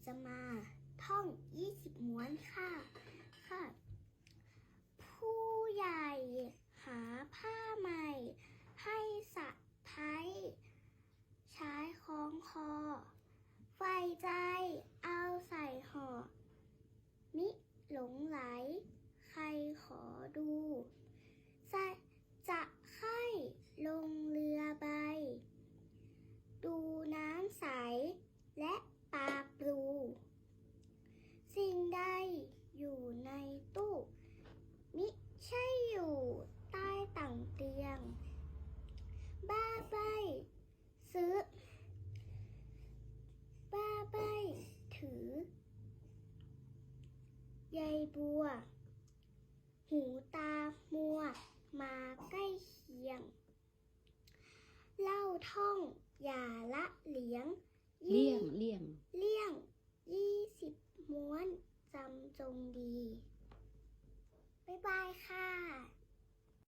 จะมาท่อง20ม้วนค่ะผู้ใหญ่หาผ้าใหม่ให้สะใภ้ใช้คล้องคอใฝ่ใจเอาใส่ห่อมิหลงไหลใครขอดูจะใคร่ลงเรือใบดูน้ำใสและปลาปลูสิ่งใดอยู่ในตู้มิใช่อยู่ใต้ต่างเตียงบ้าใบถือใยบัวหูตามัวมาใกล้เคียงเล่าท่องอย่าละเลี่ยง20ม้วนจำจงดีบ๊ายบายค่ะ